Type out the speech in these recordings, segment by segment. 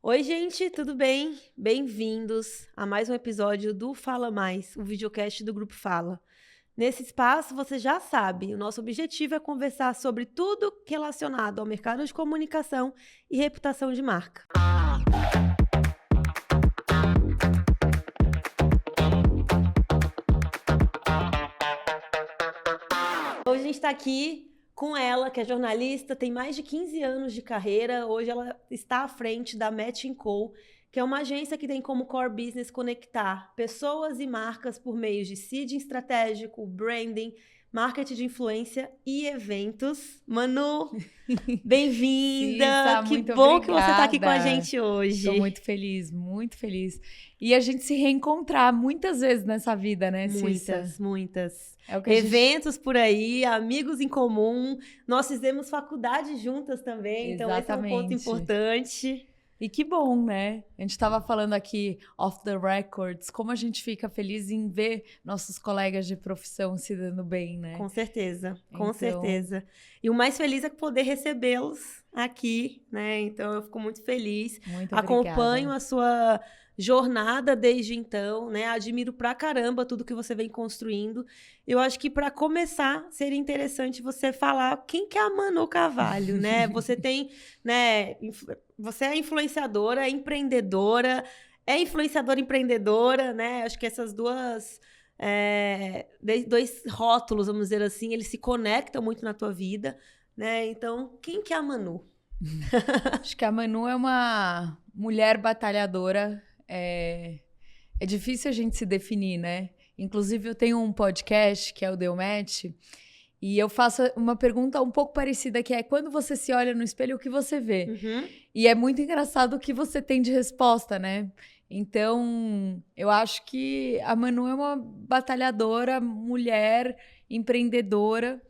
Oi, gente, tudo bem? Bem-vindos a mais um episódio do Fala Mais, o videocast do Grupo Fala. Nesse espaço, você já sabe, o nosso objetivo é conversar sobre tudo relacionado ao mercado de comunicação e reputação de marca. Hoje a gente está aqui com ela, que é jornalista, tem mais de 15 anos de carreira. Hoje ela está à frente da Match & Co, que é uma agência que tem como core business conectar pessoas e marcas por meio de seeding estratégico, branding, marketing de influência e eventos. Manu, bem-vinda! Cissa, Que muito bom que você está aqui com a obrigada. gente hoje. Estou muito feliz, muito feliz. E a gente se reencontrar muitas vezes nessa vida, né, Cissa? Muitas. É o que Eventos por aí, amigos em comum. Nós fizemos faculdade juntas também, então esse é um ponto Exatamente. importante. E que bom, né? A gente estava falando aqui, off the records, como a gente fica feliz em ver nossos colegas de profissão se dando bem, né? Com certeza, com Então- certeza. E o mais feliz é poder recebê-los aqui, né? Então eu fico muito feliz. Muito Acompanho obrigada. a sua jornada desde então, né? Admiro pra caramba tudo que você vem construindo. Eu acho que para começar seria interessante você falar quem que é a Manu Carvalho, né? Você tem, né? Você é influenciadora, é influenciadora empreendedora, né? Acho que essas duas dois rótulos, vamos dizer assim, eles se conectam muito na tua vida, né? Então, quem que é a Manu? Acho que a Manu é uma mulher batalhadora. É difícil a gente se definir, né? Inclusive, eu tenho um podcast, que é o Deu Match, e eu faço uma pergunta um pouco parecida, que é: quando você se olha no espelho, o que você vê? Uhum. E é muito engraçado o que você tem de resposta, né? Então, eu acho que a Manu é uma batalhadora, mulher, empreendedora,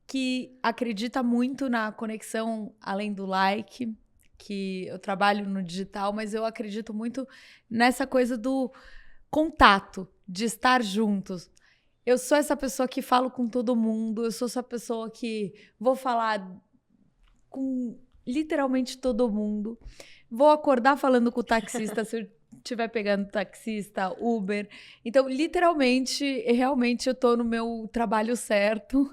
que acredita muito na conexão além do like, que eu trabalho no digital, mas eu acredito muito nessa coisa do contato, de estar juntos. Eu sou essa pessoa que falo com todo mundo, eu sou essa pessoa que vou falar com literalmente todo mundo. Vou acordar falando com o taxista se eu estiver pegando taxista, Uber. Então, literalmente, realmente eu estou no meu trabalho certo.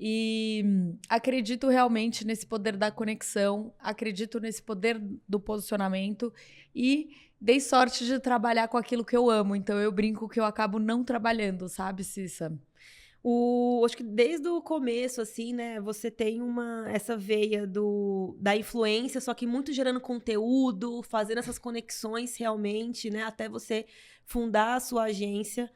E acredito realmente nesse poder da conexão, acredito nesse poder do posicionamento e dei sorte de trabalhar com aquilo que eu amo. Então eu brinco que eu acabo não trabalhando, sabe, Cissa? Acho que desde o começo, assim, né, você tem essa veia da influência, só que muito gerando conteúdo, fazendo essas conexões realmente, né, até você fundar a sua agência.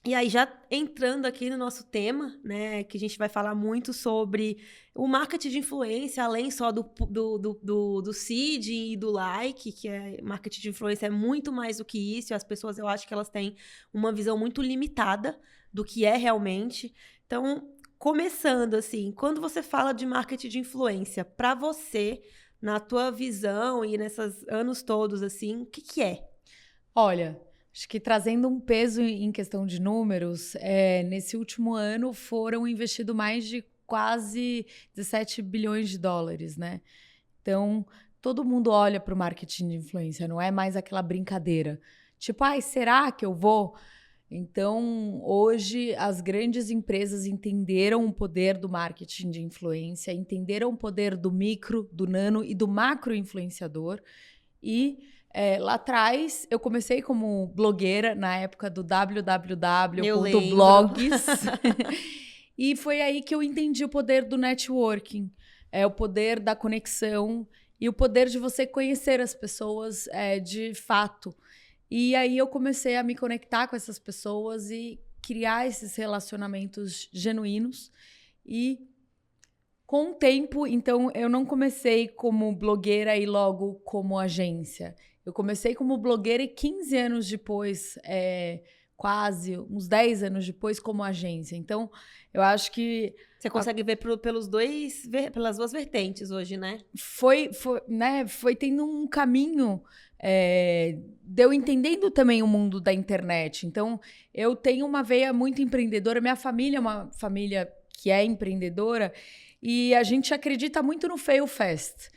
E aí, já entrando aqui no nosso tema, né, que a gente vai falar muito sobre o marketing de influência, além só do seed e do like, que é marketing de influência é muito mais do que isso, e as pessoas, eu acho que elas têm uma visão muito limitada do que é realmente. Então, começando assim, quando você fala de marketing de influência, para você, na tua visão e nesses anos todos, assim, o que é? Olha, acho que trazendo um peso em questão de números, nesse último ano foram investidos mais de quase 17 bilhões de dólares, né? Então, todo mundo olha para o marketing de influência, não é mais aquela brincadeira. Tipo, ai, será que eu vou? Então, hoje, as grandes empresas entenderam o poder do marketing de influência, entenderam o poder do micro, do nano e do macro influenciador. E lá atrás, eu comecei como blogueira, na época do Eu www.blogs. E foi aí que eu entendi o poder do networking, o poder da conexão e o poder de você conhecer as pessoas de fato. E aí eu comecei a me conectar com essas pessoas e criar esses relacionamentos genuínos. E com o tempo, então, eu não comecei como blogueira e logo como agência. Eu comecei como blogueira e 15 anos depois, quase uns 10 anos depois, como agência. Então, eu acho que Você consegue ver pelas duas vertentes hoje, né? foi tendo um caminho de eu entendendo também o mundo da internet. Então, eu tenho uma veia muito empreendedora. Minha família é uma família que é empreendedora e a gente acredita muito no fail fast.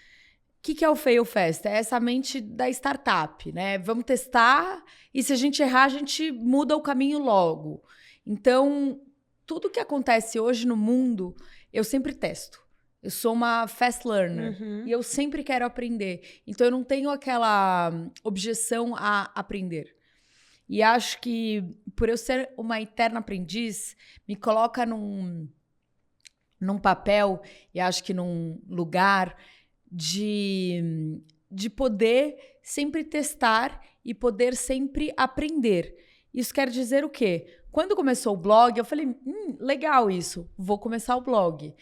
que é o Fail Fast? É essa mente da startup, né? Vamos testar e se a gente errar, a gente muda o caminho logo. Então, tudo que acontece hoje no mundo, eu sempre testo. Eu sou uma fast learner e eu sempre quero aprender. Então, eu não tenho aquela objeção a aprender. E acho que, por eu ser uma eterna aprendiz, me coloca num papel e acho que num lugar de poder sempre testar e poder sempre aprender. Isso quer dizer o quê? Quando começou o blog, eu falei, legal isso, vou começar o blog.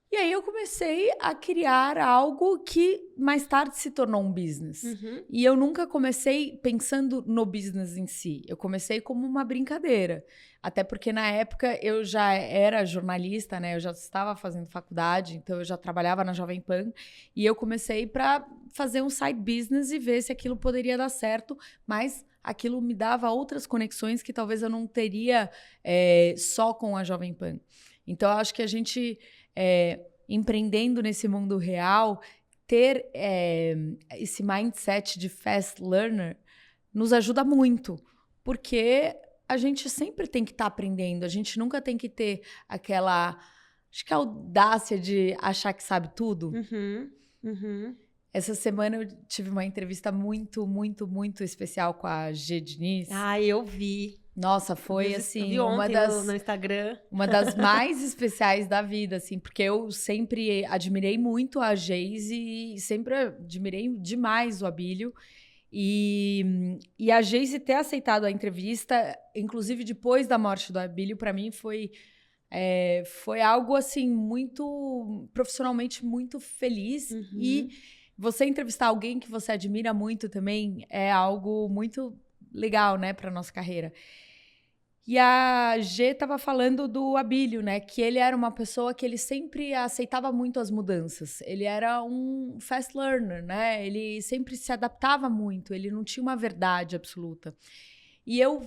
E aí eu comecei a criar algo que mais tarde se tornou um business. E eu nunca comecei pensando no business em si. Eu comecei como uma brincadeira. Até porque na época eu já era jornalista, né? Eu já estava fazendo faculdade, então eu já trabalhava na Jovem Pan. E eu comecei para fazer um side business e ver se aquilo poderia dar certo. Mas aquilo me dava outras conexões que talvez eu não teria só com a Jovem Pan. Então eu acho que a gente... empreendendo nesse mundo real, ter esse mindset de fast learner nos ajuda muito, porque a gente sempre tem que estar aprendendo, a gente nunca tem que ter aquela, acho que a audácia de achar que sabe tudo. Essa semana eu tive uma entrevista muito, muito, muito especial com a G. Diniz. Eu vi. Nossa, foi assim, eu vi ontem no Instagram. Uma das mais especiais da vida, assim, porque eu sempre admirei muito a Geise e sempre admirei demais o Abílio. E a Geise ter aceitado a entrevista, inclusive depois da morte do Abílio, para mim foi algo assim muito profissionalmente muito feliz. E você entrevistar alguém que você admira muito também é algo muito legal, né, para nossa carreira. E a G estava falando do Abílio, né? Que ele era uma pessoa que ele sempre aceitava muito as mudanças. Ele era um fast learner, né? Ele sempre se adaptava muito, ele não tinha uma verdade absoluta. E eu,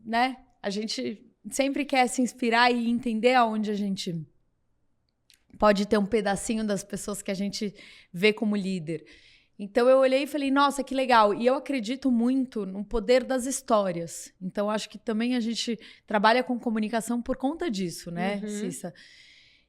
né? A gente sempre quer se inspirar e entender aonde a gente pode ter um pedacinho das pessoas que a gente vê como líder. Então eu olhei e falei, nossa, que legal. E eu acredito muito no poder das histórias. Então acho que também a gente trabalha com comunicação por conta disso, né, Cissa?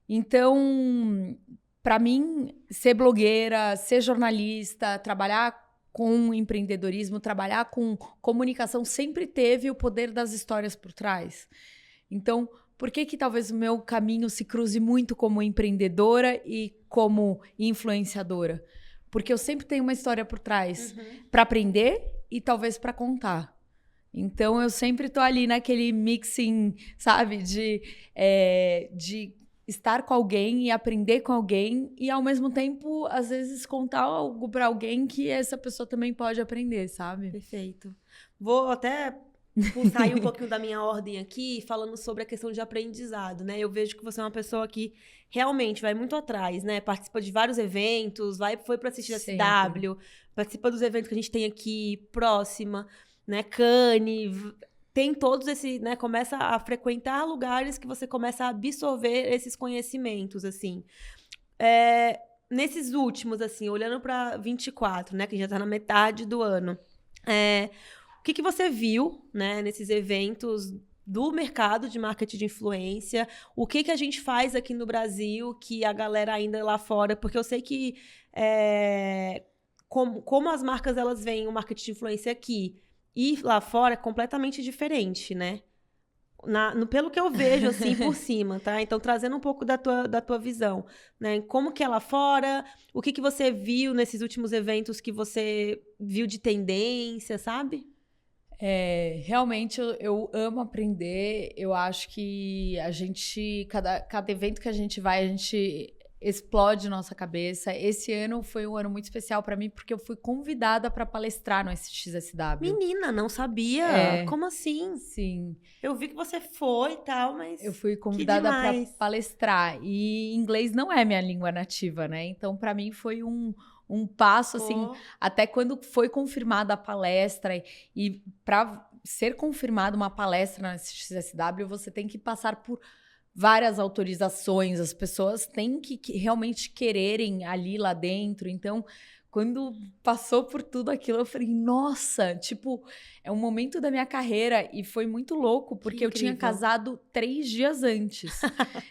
Então, para mim, ser blogueira, ser jornalista, trabalhar com empreendedorismo, trabalhar com comunicação sempre teve o poder das histórias por trás. Então, por que talvez o meu caminho se cruze muito como empreendedora e como influenciadora? Porque eu sempre tenho uma história por trás para aprender e talvez para contar. Então, eu sempre tô ali naquele mixing, sabe? De estar com alguém e aprender com alguém e, ao mesmo tempo, às vezes, contar algo para alguém que essa pessoa também pode aprender, sabe? Perfeito. Vou até sair um pouquinho da minha ordem aqui, falando sobre a questão de aprendizado, né? Eu vejo que você é uma pessoa que realmente vai muito atrás, né? Participa de vários eventos, foi para assistir a CW, participa dos eventos que a gente tem aqui próxima, né? Cannes, tem todos esses, né? Começa a frequentar lugares que você começa a absorver esses conhecimentos, assim. Nesses últimos, assim, olhando para 24, né? Que já tá na metade do ano. O que você viu, né, nesses eventos do mercado de marketing de influência? O que a gente faz aqui no Brasil que a galera ainda lá fora... Porque eu sei que como as marcas elas veem o marketing de influência aqui e lá fora é completamente diferente, né? Pelo que eu vejo, assim, por cima, tá? Então, trazendo um pouco da tua visão, né? Como que é lá fora? O que você viu nesses últimos eventos que você viu de tendência, sabe? Realmente eu amo aprender. Eu acho que a gente, cada evento que a gente vai, a gente explode nossa cabeça. Esse ano foi um ano muito especial para mim porque eu fui convidada para palestrar no SXSW. Menina, não sabia? Como assim? Sim. Eu vi que você foi e tal, mas eu fui convidada para palestrar e inglês não é minha língua nativa, né? Então para mim foi um passo, assim, até quando foi confirmada a palestra. E para ser confirmada uma palestra na XSW, você tem que passar por várias autorizações, as pessoas têm que realmente quererem ali lá dentro. Então, quando passou por tudo aquilo, eu falei, nossa, tipo, é um momento da minha carreira. E foi muito louco, porque eu tinha casado 3 dias antes.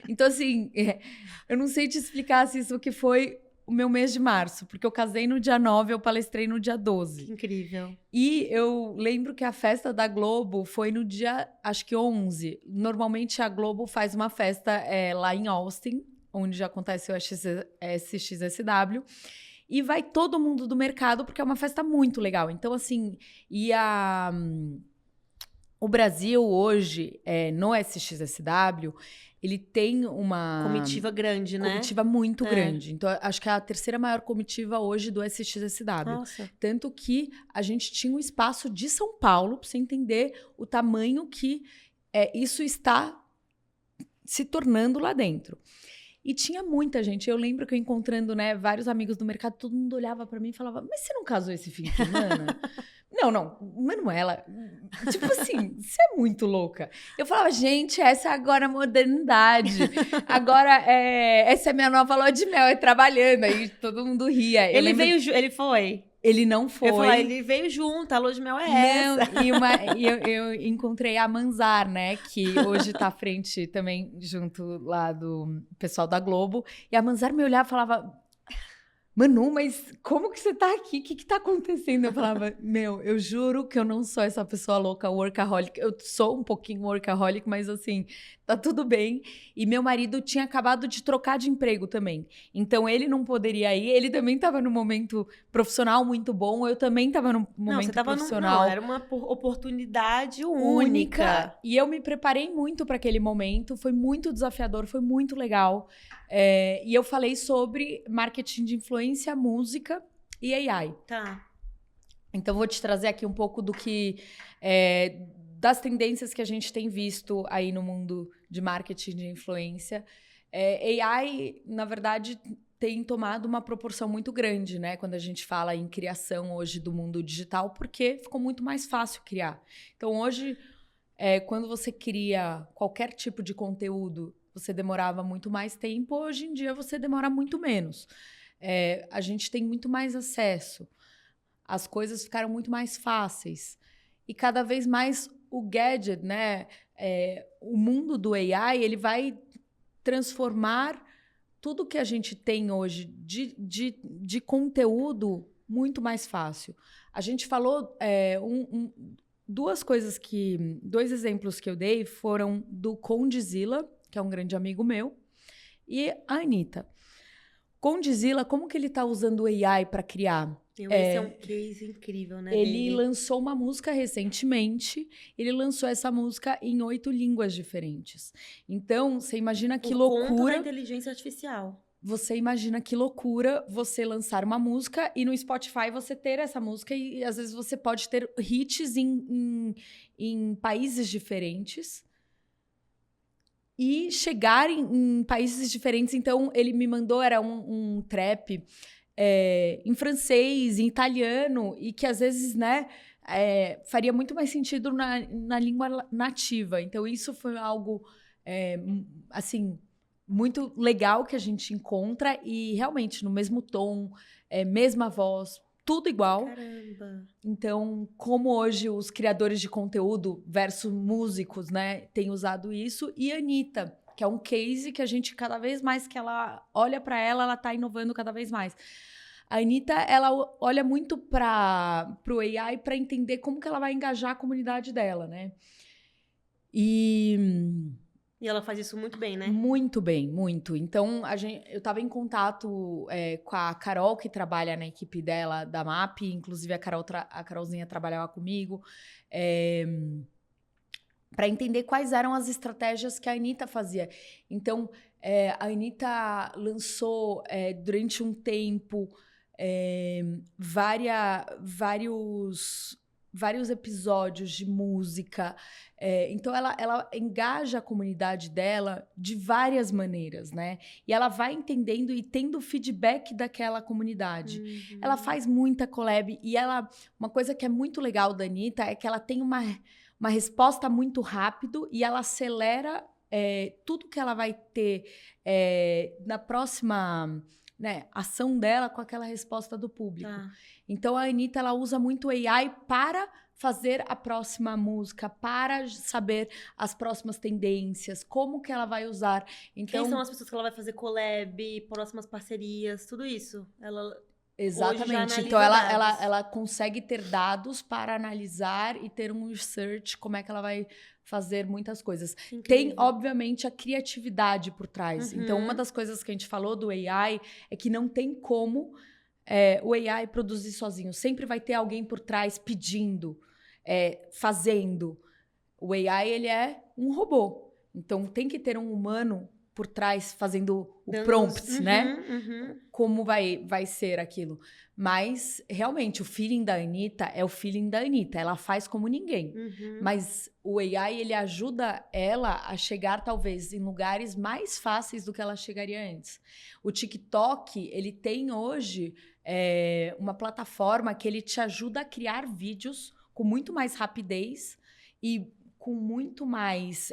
Então, assim, eu não sei te explicar se isso que foi o meu mês de março, porque eu casei no dia 9, eu palestrei no dia 12. Que incrível. E eu lembro que a festa da Globo foi no dia, acho que 11. Normalmente a Globo faz uma festa lá em Austin, onde já acontece o SXSW, e vai todo mundo do mercado, porque é uma festa muito legal. Então, assim, o Brasil hoje, no SXSW, ele tem uma Comitiva grande, né? Comitiva muito grande. Então, acho que é a terceira maior comitiva hoje do SXSW. Nossa. Tanto que a gente tinha um espaço de São Paulo, para você entender o tamanho que isso está se tornando lá dentro. E tinha muita gente. Eu lembro que eu encontrando, né, vários amigos do mercado, todo mundo olhava para mim e falava, mas você não casou esse fim de semana? Não, Manuela, tipo assim, você é muito louca. Eu falava, gente, essa é agora a modernidade. Agora, essa é a minha nova lua de mel, trabalhando. Aí todo mundo ria. Ele foi? Ele não foi. Eu falei, ele veio junto, a lua de mel essa. Não, e eu encontrei a Manzar, né, que hoje tá à frente também, junto lá do pessoal da Globo. E a Manzar me olhava e falava... Manu, mas como que você tá aqui? O que tá acontecendo? Eu falava, eu juro que eu não sou essa pessoa louca, workaholic. Eu sou um pouquinho workaholic, mas assim, tá tudo bem. E meu marido tinha acabado de trocar de emprego também. Então, ele não poderia ir. Ele também tava num momento profissional muito bom. Eu também tava num momento profissional. Era uma oportunidade única. E eu me preparei muito para aquele momento. Foi muito desafiador, foi muito legal. E eu falei sobre marketing de influência, música e AI. Tá. Então, vou te trazer aqui um pouco do que... das tendências que a gente tem visto aí no mundo de marketing de influência. AI, na verdade, tem tomado uma proporção muito grande, né? Quando a gente fala em criação hoje do mundo digital, porque ficou muito mais fácil criar. Então, hoje, quando você cria qualquer tipo de conteúdo, você demorava muito mais tempo, hoje em dia você demora muito menos. A gente tem muito mais acesso. As coisas ficaram muito mais fáceis. E cada vez mais o gadget, né? O mundo do AI, ele vai transformar tudo que a gente tem hoje de conteúdo muito mais fácil. A gente falou... dois exemplos que eu dei foram do Condzilla, que é um grande amigo meu, e a Anitta. Condzilla, como que ele está usando o AI para criar? Esse é um case incrível, né? Ele lançou uma música recentemente, ele lançou essa música em 8 línguas diferentes. Então, você imagina que loucura... Por conta da inteligência artificial. Você imagina que loucura você lançar uma música e no Spotify você ter essa música e às vezes você pode ter hits em países diferentes e chegar em países diferentes. Então, ele me mandou, era um trap em francês, em italiano, e que às vezes, né, faria muito mais sentido na língua nativa. Então, isso foi algo, assim, muito legal que a gente encontra e realmente no mesmo tom, mesma voz, tudo igual. Caramba! Então, como hoje os criadores de conteúdo versus músicos, né, têm usado isso, e a Anitta, que é um case que a gente, cada vez mais que ela olha para ela tá inovando cada vez mais. A Anitta, ela olha muito para o AI para entender como que ela vai engajar a comunidade dela, né? E ela faz isso muito bem, né? Muito bem, muito. Então, eu estava em contato com a Carol, que trabalha na equipe dela, da MAP. Inclusive, a Carolzinha trabalhava comigo. Para entender quais eram as estratégias que a Anitta fazia. Então, a Anitta lançou, durante um tempo, vários episódios de música. Então, ela engaja a comunidade dela de várias maneiras, né? E ela vai entendendo e tendo feedback daquela comunidade. Uhum. Ela faz muita collab. E uma coisa que é muito legal da Anitta é que ela tem uma resposta muito rápido e ela acelera tudo que ela vai ter na próxima, né, ação dela com aquela resposta do público. Tá. Então, a Anitta, ela usa muito AI para fazer a próxima música, para saber as próximas tendências, como que ela vai usar. Então, Quem são as pessoas que ela vai fazer collab, próximas parcerias, tudo isso? Ela exatamente. Hoje já Então, analisa dados. ela consegue ter dados para analisar e ter um research, como é que ela vai fazer muitas coisas. Que Tem, incrível. obviamente, a criatividade por trás. Uhum. Então, uma das coisas que a gente falou do AI é que não tem como o AI produzir sozinho. Sempre vai ter alguém por trás pedindo, fazendo. O AI, ele é um robô. Então, tem que ter um humano por trás fazendo o prompt, né? Como vai ser aquilo. Mas, realmente, o feeling da Anitta é o feeling da Anitta. Ela faz como ninguém. Mas o AI, ele ajuda ela a chegar, talvez, em lugares mais fáceis do que ela chegaria antes. O TikTok, ele tem hoje uma plataforma que ele te ajuda a criar vídeos com muito mais rapidez e com muito mais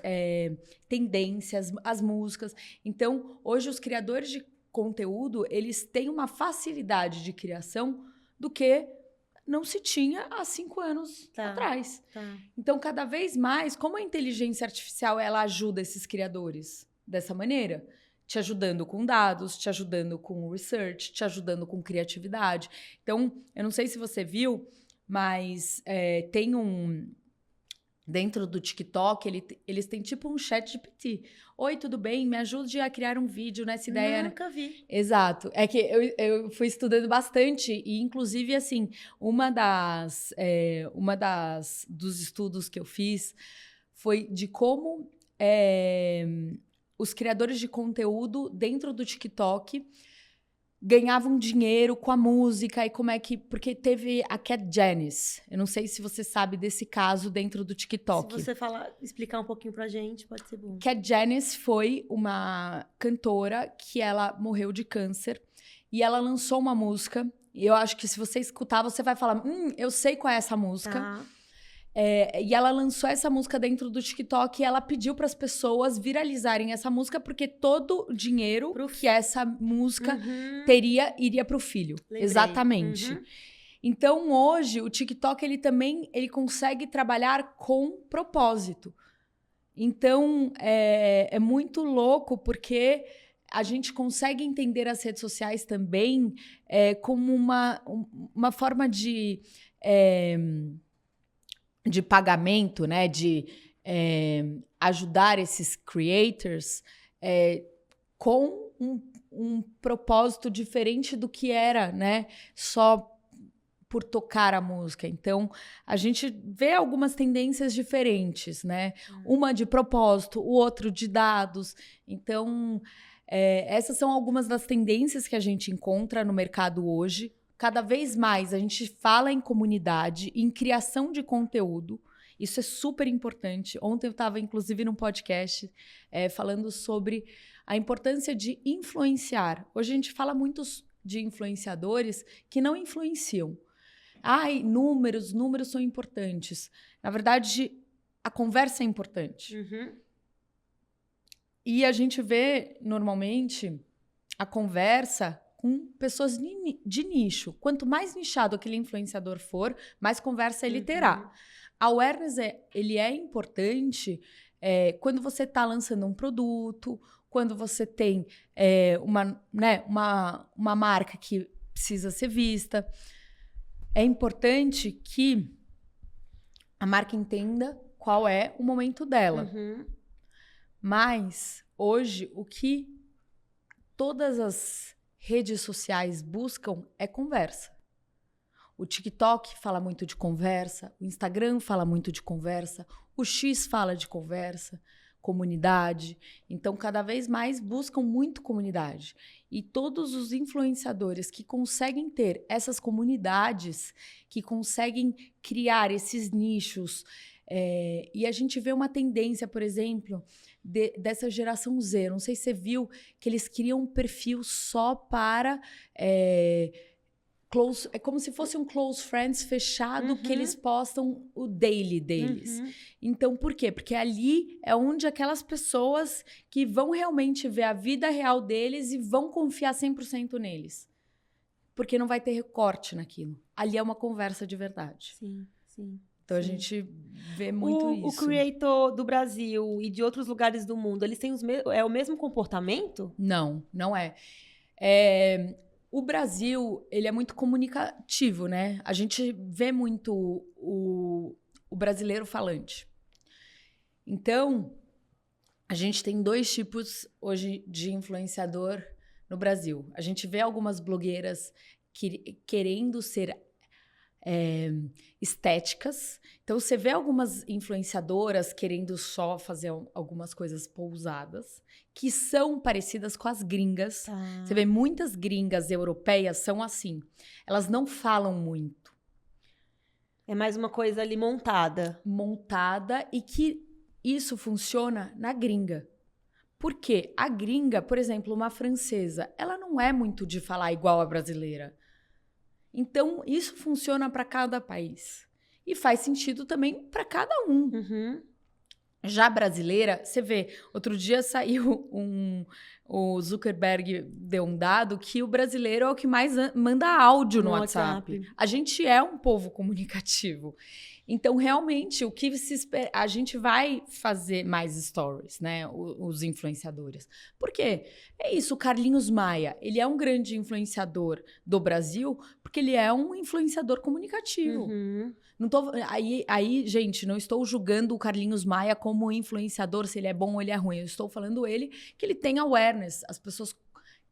tendências, as músicas. Então, hoje, os criadores de conteúdo, eles têm uma facilidade de criação do que não se tinha há 5 anos atrás. Tá. Então, cada vez mais, como a inteligência artificial ela ajuda esses criadores dessa maneira? Te ajudando com dados, te ajudando com research, te ajudando com criatividade. Então, eu não sei se você viu, mas tem dentro do TikTok, eles têm tipo um chat GPT. Oi, tudo bem? Me ajude a criar um vídeo nessa ideia. Nunca vi. Exato. É que eu fui estudando bastante e, inclusive, assim, dos estudos que eu fiz foi de como os criadores de conteúdo dentro do TikTok ganhavam dinheiro com a música e como é que... Porque teve a Cat Janice. Eu não sei se você sabe desse caso dentro do TikTok. Se você explicar um pouquinho pra gente, pode ser bom. Cat Janice foi uma cantora que ela morreu de câncer e ela lançou uma música. E eu acho que se você escutar, você vai falar, eu sei qual é essa música. Tá. E ela lançou essa música dentro do TikTok e ela pediu para as pessoas viralizarem essa música porque todo o dinheiro que essa música iria para o filho. Lembrei. Exatamente. Então, hoje, o TikTok ele consegue trabalhar com propósito. Então, é muito louco porque a gente consegue entender as redes sociais também como uma forma de pagamento, né? De ajudar esses creators com um propósito diferente do que era, né? Só por tocar a música. Então, a gente vê algumas tendências diferentes, né? Uma de propósito, o outro de dados. Então, essas são algumas das tendências que a gente encontra no mercado hoje. Cada vez mais a gente fala em comunidade, em criação de conteúdo. Isso é super importante. Ontem eu estava, inclusive, num podcast falando sobre a importância de influenciar. Hoje a gente fala muito de influenciadores que não influenciam. Números são importantes. Na verdade, a conversa é importante. E a gente vê, normalmente, a conversa com pessoas de nicho. Quanto mais nichado aquele influenciador for, mais conversa ele terá. A awareness ele é importante quando você está lançando um produto, quando você tem uma marca que precisa ser vista. É importante que a marca entenda qual é o momento dela. Mas, hoje, o que todas as redes sociais buscam é conversa. O TikTok fala muito de conversa, o Instagram fala muito de conversa, o X fala de conversa, comunidade. Então, cada vez mais buscam muito comunidade. E todos os influenciadores que conseguem ter essas comunidades, que conseguem criar esses nichos, e a gente vê uma tendência, por exemplo, dessa geração Z. Não sei se você viu que eles criam um perfil só para é como se fosse um close friends fechado que eles postam o daily deles. Então, por quê? Porque ali é onde aquelas pessoas que vão realmente ver a vida real deles e vão confiar 100% neles. Porque não vai ter recorte naquilo. Ali é uma conversa de verdade. Sim, sim. Então, a gente vê muito isso. O creator do Brasil e de outros lugares do mundo, eles têm é o mesmo comportamento? Não, não é. O Brasil, ele é muito comunicativo, né? A gente vê muito o brasileiro falante. Então, a gente tem 2 tipos hoje de influenciador no Brasil. A gente vê algumas blogueiras querendo ser estéticas. Então, você vê algumas influenciadoras querendo só fazer algumas coisas pousadas, que são parecidas com as gringas. Tá. Você vê muitas gringas europeias são assim. Elas não falam muito. É mais uma coisa ali montada. Montada, e que isso funciona na gringa. Por quê? A gringa, por exemplo, uma francesa, ela não é muito de falar igual a brasileira. Então, isso funciona para cada país. E faz sentido também para cada um. Já brasileira, você vê, outro dia saiu o Zuckerberg deu um dado que o brasileiro é o que mais manda áudio no WhatsApp. A gente é um povo comunicativo. Então, realmente, o que se espera, a gente vai fazer mais stories, né? Os influenciadores. Por quê? É isso, o Carlinhos Maia, ele é um grande influenciador do Brasil porque ele é um influenciador comunicativo. Não tô, aí, gente, não estou julgando o Carlinhos Maia como influenciador, se ele é bom ou ele é ruim. Eu estou falando que ele tem awareness. As pessoas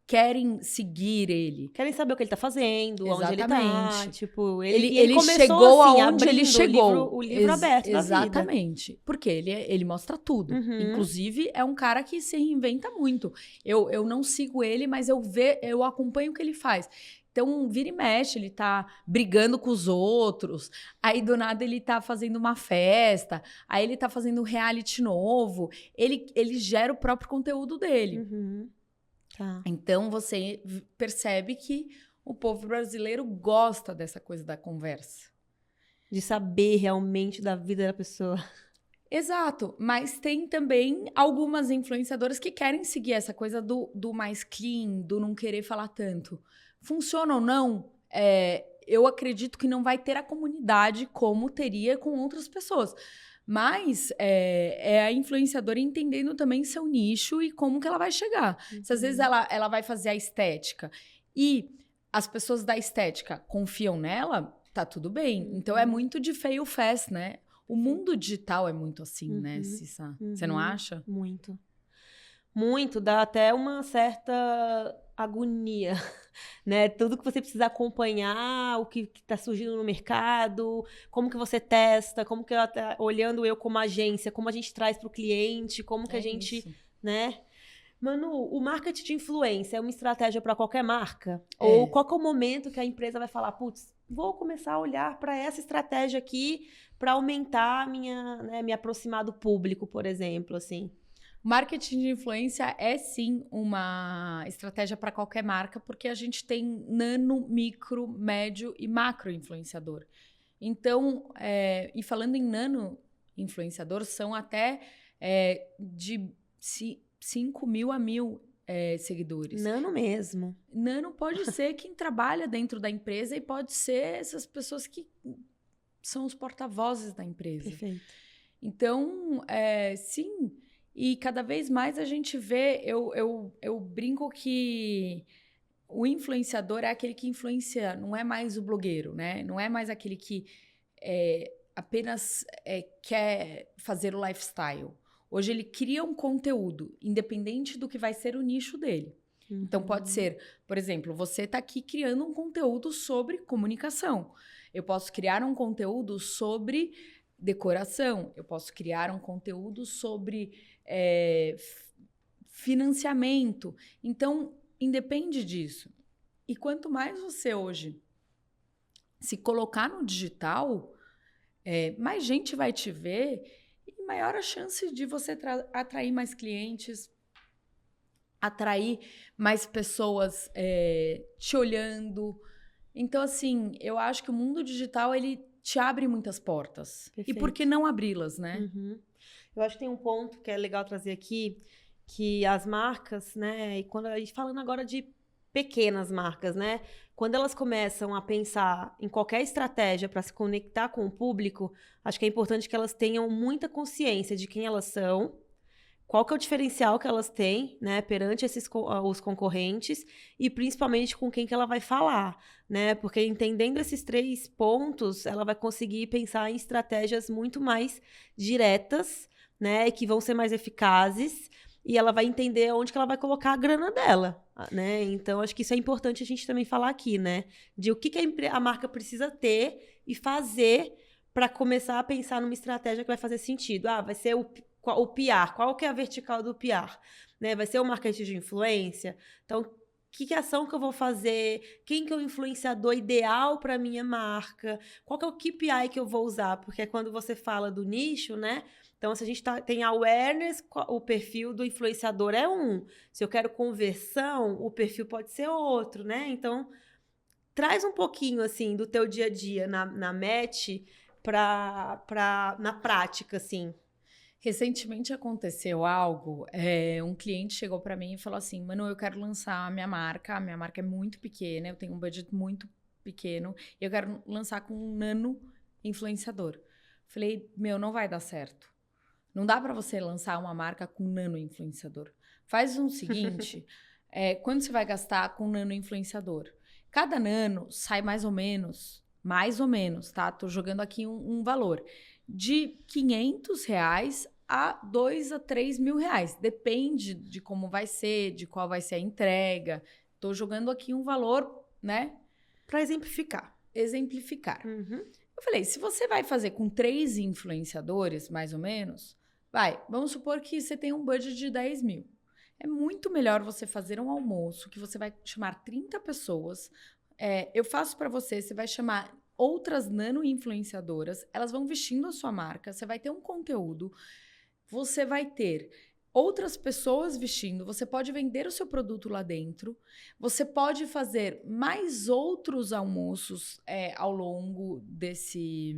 querem seguir ele. Querem saber o que ele tá fazendo, Exatamente. onde ele tá. Tipo, ele começou chegou assim, aonde ele chegou. O livro aberto da vida. Exatamente. Porque ele mostra tudo. Inclusive, é um cara que se reinventa muito. Eu não sigo ele, mas eu acompanho o que ele faz. Então, vira e mexe, ele tá brigando com os outros, aí do nada ele tá fazendo uma festa, aí ele tá fazendo um reality novo, ele gera o próprio conteúdo dele. Tá. Então, você percebe que o povo brasileiro gosta dessa coisa da conversa. De saber realmente da vida da pessoa. Exato, mas tem também algumas influenciadoras que querem seguir essa coisa do mais clean, do não querer falar tanto. Funciona ou não? Eu acredito que não vai ter a comunidade como teria com outras pessoas. Mas é a influenciadora entendendo também seu nicho e como que ela vai chegar. Se às vezes ela vai fazer a estética e as pessoas da estética confiam nela, tá tudo bem. Então é muito de fail fast, né? O mundo digital é muito assim, né, Cissa? Você não acha? Muito. Muito, dá até uma certa agonia, né? Tudo que você precisa acompanhar, o que está surgindo no mercado, como que você testa, como que ela tá olhando eu como agência, como a gente traz para o cliente, como que a gente, isso. né? Manu, o marketing de influência é uma estratégia para qualquer marca? Ou qual que é o momento que a empresa vai falar, putz, vou começar a olhar para essa estratégia aqui para aumentar me aproximar do público, por exemplo, assim? Marketing de influência é sim uma estratégia para qualquer marca, porque a gente tem nano, micro, médio e macro influenciador. Então, e falando em nano influenciador, são até de 5 mil a 1.000 seguidores. Nano mesmo. Nano pode ser quem trabalha dentro da empresa e pode ser essas pessoas que são os porta-vozes da empresa. Perfeito. Então, sim. E cada vez mais a gente vê, eu brinco que o influenciador é aquele que influencia, não é mais o blogueiro, né? Não é mais aquele que apenas quer fazer o lifestyle. Hoje ele cria um conteúdo, independente do que vai ser o nicho dele. Então pode ser, por exemplo, você está aqui criando um conteúdo sobre comunicação. Eu posso criar um conteúdo sobre decoração, eu posso criar um conteúdo sobre financiamento. Então, independe disso. E quanto mais você hoje se colocar no digital, mais gente vai te ver e maior a chance de você atrair mais clientes, atrair mais pessoas te olhando. Então, assim, eu acho que o mundo digital, ele te abre muitas portas. Perfeito. E por que não abri-las, né? Uhum. Eu acho que tem um ponto que é legal trazer aqui, que as marcas, né, e quando a gente falando agora de pequenas marcas, né, quando elas começam a pensar em qualquer estratégia para se conectar com o público, acho que é importante que elas tenham muita consciência de quem elas são, qual que é o diferencial que elas têm, né, perante os concorrentes e principalmente com quem que ela vai falar, né? Porque entendendo esses 3 pontos, ela vai conseguir pensar em estratégias muito mais diretas, né, que vão ser mais eficazes e ela vai entender onde que ela vai colocar a grana dela, né? Então, acho que isso é importante a gente também falar aqui, né? De o que a marca precisa ter e fazer para começar a pensar numa estratégia que vai fazer sentido. Ah, vai ser o PR, qual que é a vertical do PR? Né? Vai ser o marketing de influência? Então, que ação que eu vou fazer? Quem que é o influenciador ideal para minha marca? Qual que é o KPI que eu vou usar? Porque quando você fala do nicho, né? Então, se a gente tem awareness, o perfil do influenciador é um. Se eu quero conversão, o perfil pode ser outro, né? Então, traz um pouquinho, assim, do teu dia a dia na Match na prática, assim. Recentemente aconteceu algo, um cliente chegou para mim e falou assim, Manu, eu quero lançar a minha marca é muito pequena, eu tenho um budget muito pequeno, e eu quero lançar com um nano influenciador. Falei, não vai dar certo. Não dá para você lançar uma marca com um nano influenciador. Faz o seguinte, quando você vai gastar com um nano influenciador? Cada nano sai mais ou menos, tá? Tô jogando aqui um valor de R$500 a 2 a 3 mil reais. Depende de como vai ser, de qual vai ser a entrega. Tô jogando aqui um valor, né? Para exemplificar. Uhum. Eu falei, se você vai fazer com 3 influenciadores, mais ou menos, vamos supor que você tem um budget de 10 mil. É muito melhor você fazer um almoço que você vai chamar 30 pessoas. Eu faço para você, você vai chamar outras nano-influenciadoras, elas vão vestindo a sua marca, você vai ter um conteúdo, você vai ter outras pessoas vestindo, você pode vender o seu produto lá dentro, você pode fazer mais outros almoços ao longo desse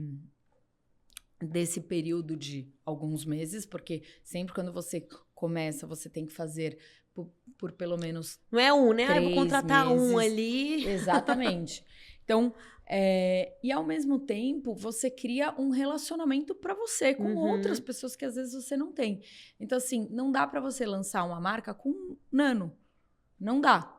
período de alguns meses, porque sempre quando você começa, você tem que fazer por pelo menos não é um, né? 3 eu vou contratar meses. Um ali. Exatamente. Então, e ao mesmo tempo, você cria um relacionamento para você com outras pessoas que às vezes você não tem. Então, assim, não dá para você lançar uma marca com nano. Não dá.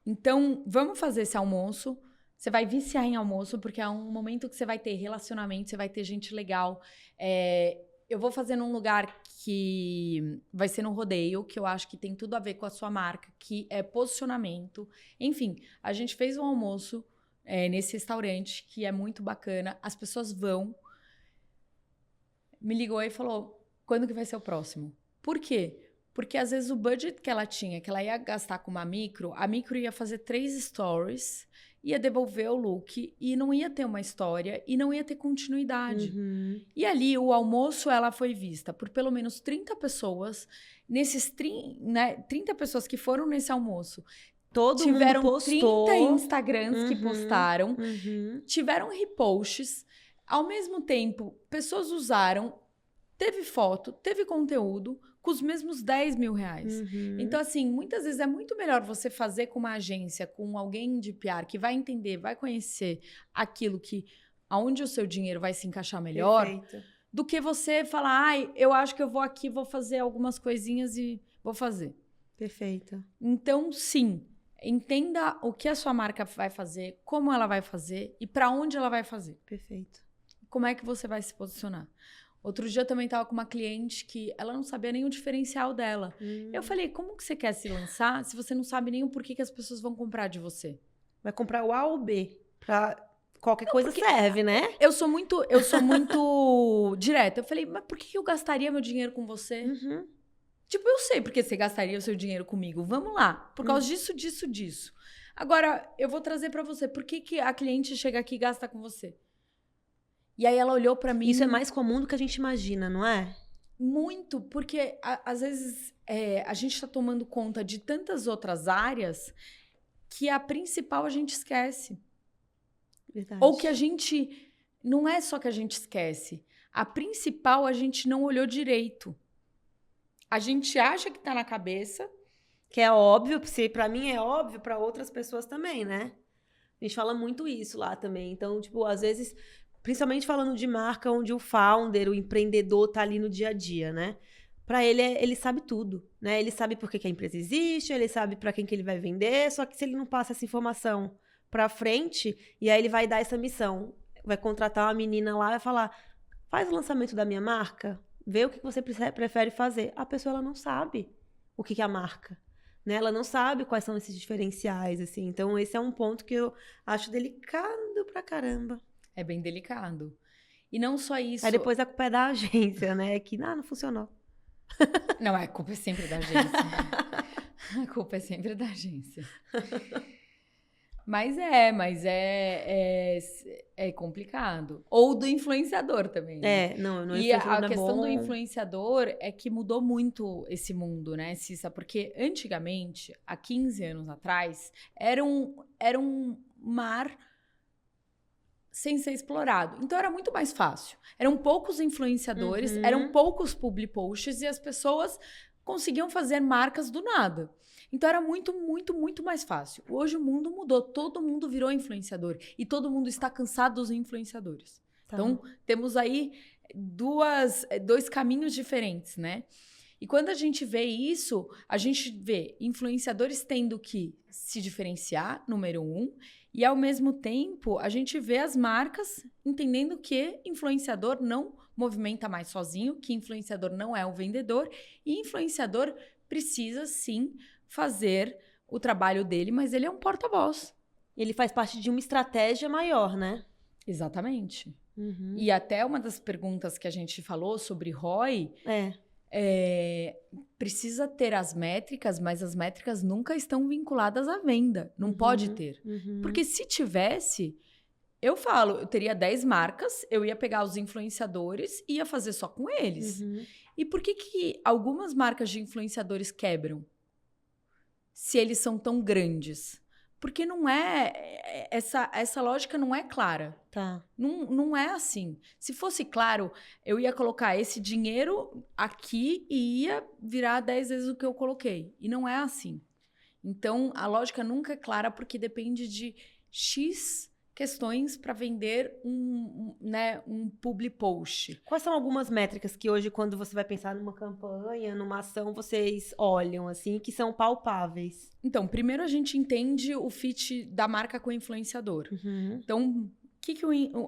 Então, vamos fazer esse almoço. Você vai viciar em almoço, porque é um momento que você vai ter relacionamento, você vai ter gente legal. Eu vou fazer num lugar que vai ser no rodeio, que eu acho que tem tudo a ver com a sua marca, que é posicionamento. Enfim, a gente fez um almoço nesse restaurante, que é muito bacana. As pessoas vão. Me ligou e falou, quando que vai ser o próximo? Por quê? Porque às vezes o budget que ela tinha, que ela ia gastar com a micro ia fazer 3 stories, ia devolver o look e não ia ter uma história e não ia ter continuidade. E ali, o almoço, ela foi vista por pelo menos 30 pessoas. Nesses 30 pessoas que foram nesse almoço, tiveram mundo postou. 30 Instagrams que postaram, tiveram reposts. Ao mesmo tempo, pessoas usaram, teve foto, teve conteúdo, com os mesmos 10 mil reais. Então, assim, muitas vezes é muito melhor você fazer com uma agência, com alguém de PR que vai entender, vai conhecer aquilo aonde o seu dinheiro vai se encaixar melhor, do que você falar, eu acho que eu vou aqui, vou fazer algumas coisinhas e vou fazer. Perfeito. Então, sim, entenda o que a sua marca vai fazer, como ela vai fazer e para onde ela vai fazer. Perfeito. Como é que você vai se posicionar? Outro dia eu também estava com uma cliente que ela não sabia nem o diferencial dela. Eu falei, como que você quer se lançar se você não sabe nem o porquê que as pessoas vão comprar de você? Vai comprar o A ou B? Pra qualquer coisa serve, né? Eu sou muito direta. Eu falei, mas por que eu gastaria meu dinheiro com você? Tipo, eu sei porque você gastaria o seu dinheiro comigo. Vamos lá. Por causa disso. Agora, eu vou trazer para você. Por que a cliente chega aqui e gasta com você? E aí ela olhou pra mim... Isso é mais comum do que a gente imagina, não é? Muito, porque às vezes a gente tá tomando conta de tantas outras áreas que a principal a gente esquece. Verdade. Ou que a gente... Não é só que a gente esquece. A principal a gente não olhou direito. A gente acha que tá na cabeça. Que é óbvio, se pra mim é óbvio, pra outras pessoas também, né? A gente fala muito isso lá também. Então, tipo, às vezes, principalmente falando de marca, onde o founder, o empreendedor tá ali no dia a dia, né? Pra ele, ele sabe tudo, né? Ele sabe por que que a empresa existe, ele sabe pra quem que ele vai vender, só que se ele não passa essa informação pra frente, e aí ele vai dar essa missão, vai contratar uma menina lá e vai falar, faz o lançamento da minha marca, vê o que você prefere fazer. A pessoa, ela não sabe o que que é a marca, né? Ela não sabe quais são esses diferenciais, assim. Então, esse é um ponto que eu acho delicado pra caramba. É bem delicado. E não só isso... Aí depois a culpa é da agência, né? Que não funcionou. Não, a culpa é sempre da agência. A culpa é sempre da agência. Mas é complicado. Ou do influenciador também, né? Não E a não é questão bom. do influenciador é que mudou muito esse mundo, né, Cissa? Porque antigamente, há 15 anos atrás, era um mar sem ser explorado. Então era muito mais fácil. Eram poucos influenciadores, eram poucos public posts e as pessoas conseguiam fazer marcas do nada. Então era muito, muito, muito mais fácil. Hoje o mundo mudou, todo mundo virou influenciador e todo mundo está cansado dos influenciadores. Tá. Então temos aí dois caminhos diferentes, né? E quando a gente vê isso, a gente vê influenciadores tendo que se diferenciar, número 1, e ao mesmo tempo a gente vê as marcas entendendo que influenciador não movimenta mais sozinho, que influenciador não é o vendedor, e influenciador precisa sim fazer o trabalho dele, mas ele é um porta-voz. Ele faz parte de uma estratégia maior, né? Exatamente. E até uma das perguntas que a gente falou sobre ROI... precisa ter as métricas, mas as métricas nunca estão vinculadas à venda. Não pode ter. Porque se tivesse, eu teria 10 marcas, eu ia pegar os influenciadores e ia fazer só com eles. E por que algumas marcas de influenciadores quebram? Se eles são tão grandes? Porque não é... Essa lógica não é clara. Tá. Não é assim. Se fosse claro, eu ia colocar esse dinheiro aqui e ia virar 10 vezes o que eu coloquei. E não é assim. Então, a lógica nunca é clara porque depende de X questões para vender um public post. Quais são algumas métricas que hoje, quando você vai pensar numa campanha, numa ação, vocês olham, assim, que são palpáveis? Então, primeiro a gente entende o fit da marca com o influenciador. Então, o que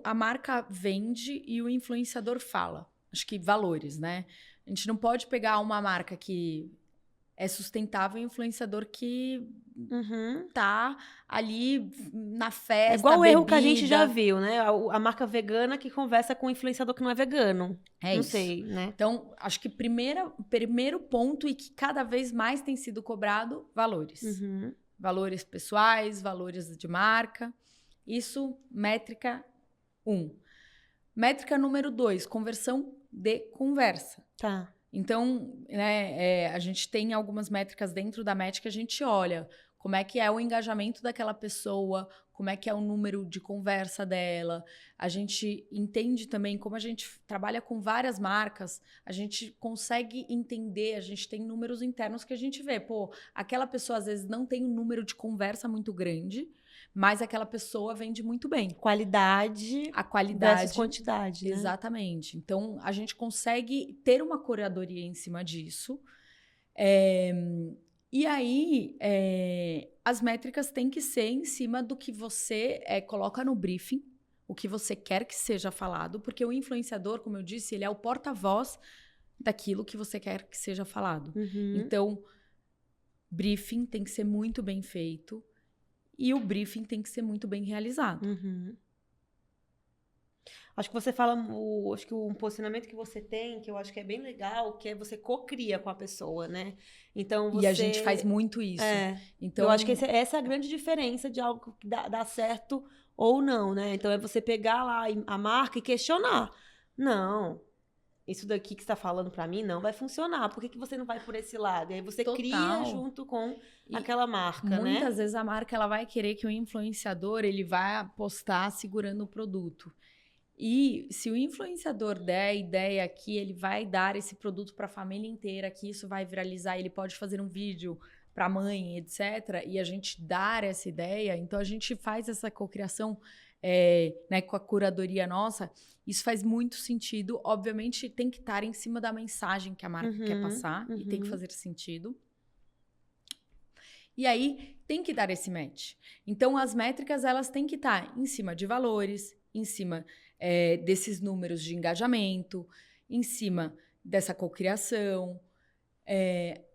a marca vende e o influenciador fala? Acho que valores, né? A gente não pode pegar uma marca que é sustentável e um influenciador que tá ali na festa, é igual o bebida. erro que a gente já viu, né? A marca vegana que conversa com o influenciador que não é vegano. É não isso. sei, né? Então, acho que primeiro ponto e que cada vez mais tem sido cobrado, valores. Valores pessoais, valores de marca. Isso, métrica 1. Métrica número 2, conversão de conversa. Tá. Então, né, a gente tem algumas métricas dentro da métrica, a gente olha como é que é o engajamento daquela pessoa, como é que é o número de conversa dela. A gente entende também, como a gente trabalha com várias marcas, a gente consegue entender, a gente tem números internos que a gente vê. Pô, aquela pessoa às vezes não tem um número de conversa muito grande, mas aquela pessoa vende muito bem. Qualidade. A qualidade. Versus quantidade, né? Exatamente. Então, a gente consegue ter uma curadoria em cima disso. E aí, as métricas têm que ser em cima do que você coloca no briefing, o que você quer que seja falado, porque o influenciador, como eu disse, ele é o porta-voz daquilo que você quer que seja falado. Então, briefing tem que ser muito bem feito e o briefing tem que ser muito bem realizado. Acho que você fala, acho que um posicionamento que você tem, que eu acho que é bem legal, que é você co-cria com a pessoa, né? Então você... E a gente faz muito isso. Então, eu acho que essa é a grande diferença de algo que dá certo ou não, né? Então é você pegar lá a marca e questionar. Não, isso daqui que você tá falando pra mim não vai funcionar. Por que você não vai por esse lado? E aí você Total. cria junto com aquela marca, né? Muitas vezes a marca ela vai querer que o influenciador ele vai apostar segurando o produto. E se o influenciador der a ideia que ele vai dar esse produto para a família inteira, que isso vai viralizar, ele pode fazer um vídeo para a mãe, etc., e a gente dar essa ideia, então a gente faz essa cocriação né, com a curadoria nossa, isso faz muito sentido. Obviamente tem que estar em cima da mensagem que a marca quer passar e tem que fazer sentido. E aí tem que dar esse match. Então as métricas elas têm que estar em cima de valores, em cima desses números de engajamento, em cima dessa cocriação.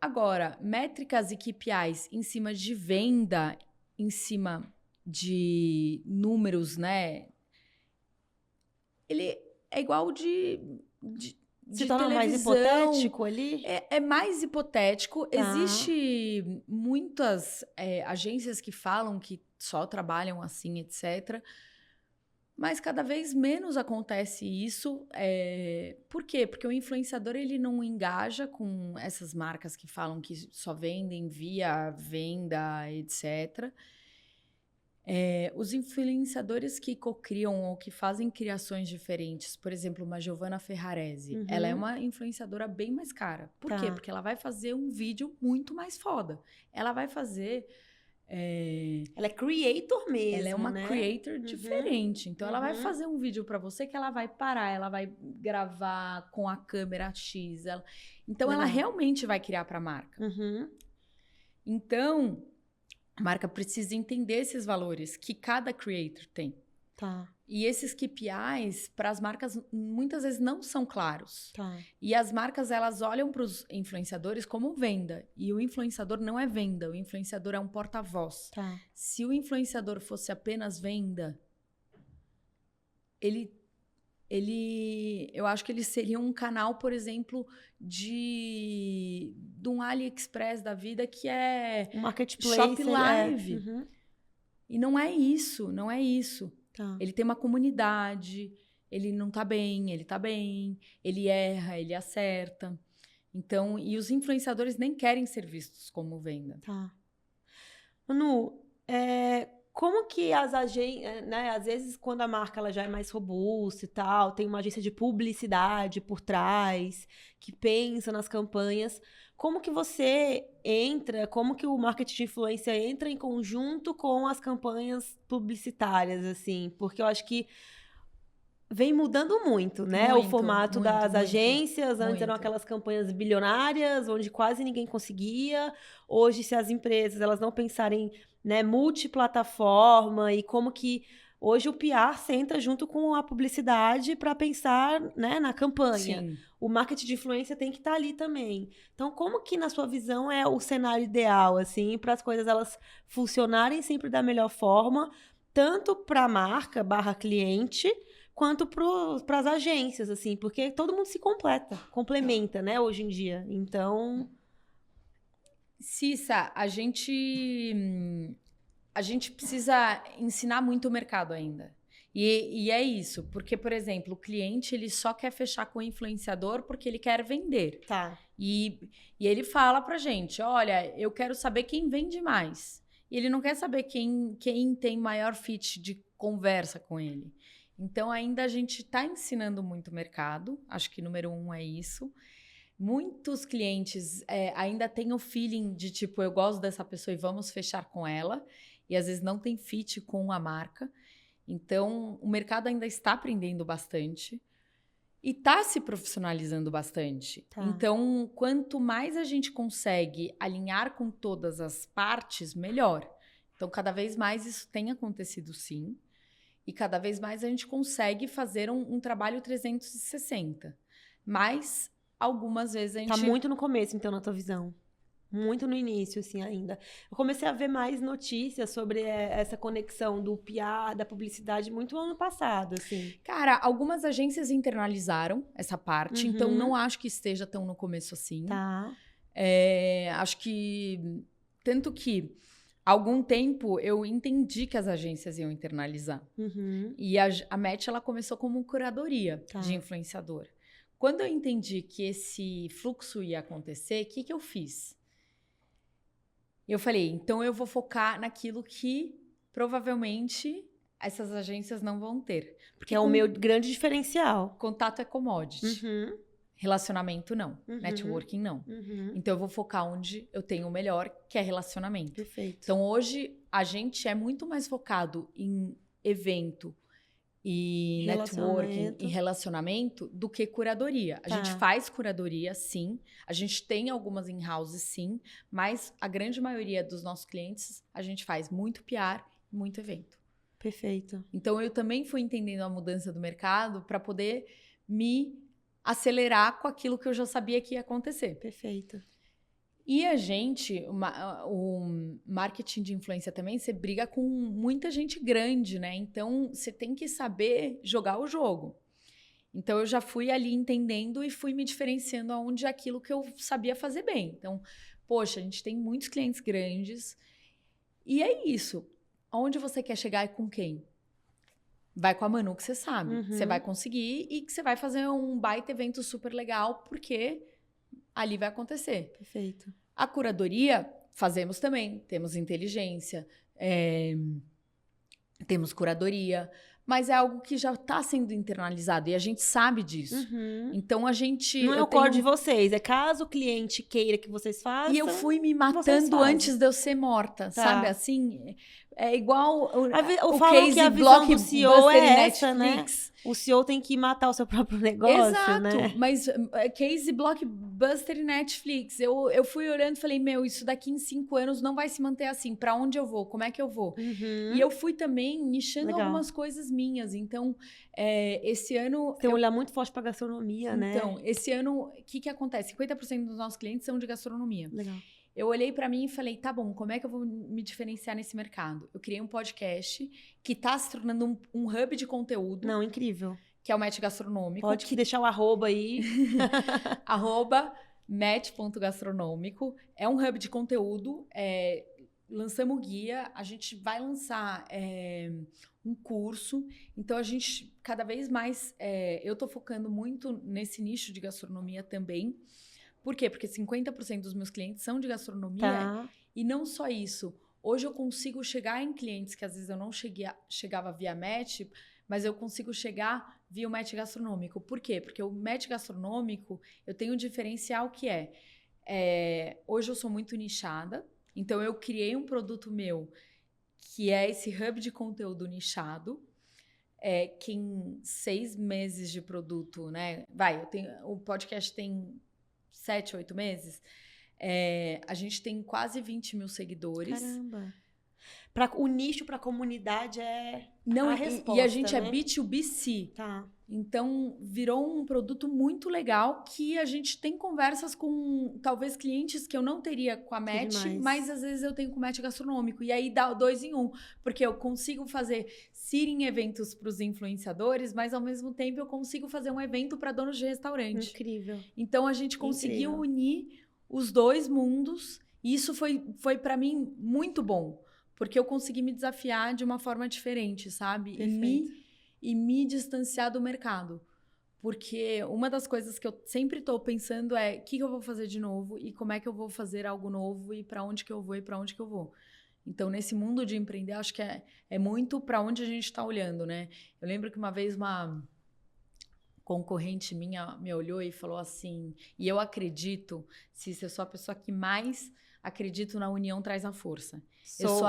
Agora, métricas e KPIs em cima de venda, em cima de números, né? Ele é igual de Se torna mais hipotético ali? É mais hipotético. Tá. Existe muitas agências que falam que só trabalham assim, etc., mas cada vez menos acontece isso. Por quê? Porque o influenciador ele não engaja com essas marcas que falam que só vendem via venda, etc. Os influenciadores que cocriam ou que fazem criações diferentes, por exemplo, uma Giovanna Ferrarese, ela é uma influenciadora bem mais cara. Por quê? Porque ela vai fazer um vídeo muito mais foda. Ela vai fazer... Ela é creator mesmo, ela é uma né? creator diferente. Então, ela vai fazer um vídeo pra você que ela vai parar, ela vai gravar com a câmera X. Então, ela realmente vai criar pra marca. Então, a marca precisa entender esses valores que cada creator tem. Tá. E esses KPIs, para as marcas, muitas vezes não são claros. Tá. E as marcas, elas olham para os influenciadores como venda. E o influenciador não é venda, o influenciador é um porta-voz. Tá. Se o influenciador fosse apenas venda, eu acho que ele seria um canal, por exemplo, de um AliExpress da vida, que é Um marketplace. Shop Live. E não é isso, não é isso. Tá. Ele tem uma comunidade, ele não tá bem, ele tá bem, ele erra, ele acerta. Então, e os influenciadores nem querem ser vistos como venda. Tá. Manu, como que as agências, né, às vezes quando a marca ela já é mais robusta e tal, tem uma agência de publicidade por trás, que pensa nas campanhas, como que você entra, como que o marketing de influência entra em conjunto com as campanhas publicitárias, assim? Porque eu acho que vem mudando muito, né? O formato das agências. Antes eram aquelas campanhas bilionárias, onde quase ninguém conseguia. Hoje, se as empresas elas não pensarem, né, multiplataforma e como que hoje o PR senta junto com a publicidade para pensar, né, na campanha. Sim. O marketing de influência tem que estar ali também. Então, como que na sua visão é o cenário ideal, assim, para as coisas elas funcionarem sempre da melhor forma, tanto para a marca / cliente, quanto para as agências, assim, porque todo mundo se complementa, né, hoje em dia. Então, Cissa, a gente precisa ensinar muito o mercado ainda. E é isso, porque, por exemplo, o cliente ele só quer fechar com o influenciador porque ele quer vender. tá. E ele fala pra gente, olha, eu quero saber quem vende mais. E ele não quer saber quem tem maior fit de conversa com ele. Então, ainda a gente está ensinando muito o mercado. Acho que número 1 é isso. Muitos clientes ainda têm o feeling de, tipo, eu gosto dessa pessoa e vamos fechar com ela. E, às vezes, não tem fit com a marca. Então, o mercado ainda está aprendendo bastante. E está se profissionalizando bastante. Tá. Então, quanto mais a gente consegue alinhar com todas as partes, melhor. Então, cada vez mais isso tem acontecido, sim. E cada vez mais a gente consegue fazer um trabalho 360. Mas, algumas vezes a gente... Tá muito no começo, então, na tua visão. Muito no início, assim, ainda. Eu comecei a ver mais notícias sobre essa conexão do PR, da publicidade, muito ano passado, assim. Cara, algumas agências internalizaram essa parte, então não acho que esteja tão no começo assim. Tá. Acho que... Tanto que, há algum tempo, eu entendi que as agências iam internalizar. E a Match, ela começou como curadoria de influenciador. Quando eu entendi que esse fluxo ia acontecer, o que eu fiz? Eu falei, então eu vou focar naquilo que provavelmente essas agências não vão ter. Porque é o meu grande diferencial. Contato é commodity. Relacionamento não. Networking não. Então eu vou focar onde eu tenho o melhor, que é relacionamento. Perfeito. Então hoje a gente é muito mais focado em evento e networking e relacionamento do que curadoria. A gente faz curadoria, sim. A gente tem algumas in-house, sim. Mas a grande maioria dos nossos clientes, a gente faz muito PR e muito evento. Perfeito. Então, eu também fui entendendo a mudança do mercado para poder me acelerar com aquilo que eu já sabia que ia acontecer. Perfeito. E a gente, o marketing de influência também, você briga com muita gente grande, né? Então, você tem que saber jogar o jogo. Então, eu já fui ali entendendo e fui me diferenciando aonde aquilo que eu sabia fazer bem. Então, poxa, a gente tem muitos clientes grandes e é isso. Aonde você quer chegar e com quem? Vai com a Manu que você sabe. Você vai conseguir e que você vai fazer um baita evento super legal, porque ali vai acontecer. Perfeito. A curadoria, fazemos também. Temos inteligência, temos curadoria, mas é algo que já está sendo internalizado e a gente sabe disso. Então a gente... Não é o core de vocês, é caso o cliente queira que vocês façam. E eu fui me matando antes de eu ser morta, sabe? Assim, é igual o case que a visão do CEO é essa, Netflix. Né? O CEO tem que matar o seu próprio negócio, exato, né? Mas case blockbuster e Netflix. Eu fui olhando e falei, isso daqui em 5 anos não vai se manter assim. Pra onde eu vou? Como é que eu vou? E eu fui também nichando algumas coisas minhas. Então, esse ano... Tem um olhar muito forte pra gastronomia, né? Então, esse ano, o que acontece? 50% dos nossos clientes são de gastronomia. Legal. Eu olhei pra mim e falei, tá bom, como é que eu vou me diferenciar nesse mercado? Eu criei um podcast que tá se tornando um hub de conteúdo. Não, incrível. Que é o Match Gastronômico. Pode deixar o arroba aí. @match.gastronômico. É um hub de conteúdo. Lançamos guia. A gente vai lançar um curso. Então, a gente, cada vez mais... eu tô focando muito nesse nicho de gastronomia também. Por quê? Porque 50% dos meus clientes são de gastronomia. Tá. E não só isso. Hoje eu consigo chegar em clientes que às vezes eu não chegava via Match, mas eu consigo chegar via o Match Gastronômico. Por quê? Porque o Match Gastronômico, eu tenho um diferencial que hoje eu sou muito nichada, então eu criei um produto meu que é esse hub de conteúdo nichado, que em 6 meses de produto, né? O podcast tem 7, 8 meses, a gente tem quase 20 mil seguidores. Caramba! O nicho para a comunidade é a resposta, e a gente né? é B2B2C. Tá. Então, virou um produto muito legal que a gente tem conversas com, talvez, clientes que eu não teria com a Match, mas às vezes eu tenho com o Match Gastronômico. E aí dá 2 em 1, porque eu consigo fazer em eventos para os influenciadores, mas ao mesmo tempo eu consigo fazer um evento para donos de restaurante. Incrível. Então, a gente conseguiu unir os 2 mundos e isso foi para mim muito bom, porque eu consegui me desafiar de uma forma diferente, sabe? Perfeito. E me distanciar do mercado. Porque uma das coisas que eu sempre estou pensando é o que eu vou fazer de novo e como é que eu vou fazer algo novo e para onde que eu vou e para onde que eu vou. Então, nesse mundo de empreender, acho que é muito para onde a gente está olhando, né? Eu lembro que uma vez uma concorrente minha me olhou e falou assim, e eu acredito, se eu sou a pessoa que mais acredito na união traz a força.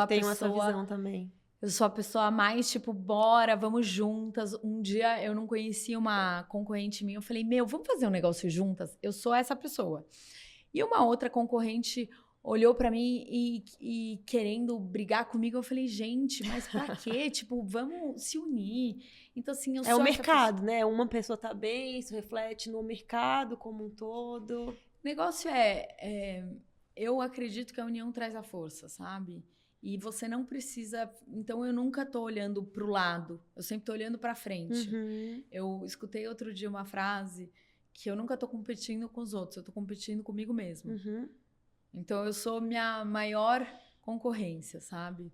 Tenho essa visão também. Eu sou a pessoa mais, tipo, bora, vamos juntas. Um dia eu não conhecia uma concorrente minha, eu falei, vamos fazer um negócio juntas? Eu sou essa pessoa. E uma outra concorrente olhou pra mim e querendo brigar comigo, eu falei, gente, mas pra quê? Tipo, vamos se unir. Então, assim, eu sou o mercado, né? Uma pessoa tá bem, isso reflete no mercado como um todo. O negócio eu acredito que a união traz a força, sabe? E você não precisa... Então, eu nunca tô olhando pro lado. Eu sempre tô olhando pra frente. Eu escutei outro dia uma frase que eu nunca tô competindo com os outros. Eu tô competindo comigo mesma. Então, eu sou minha maior concorrência, sabe?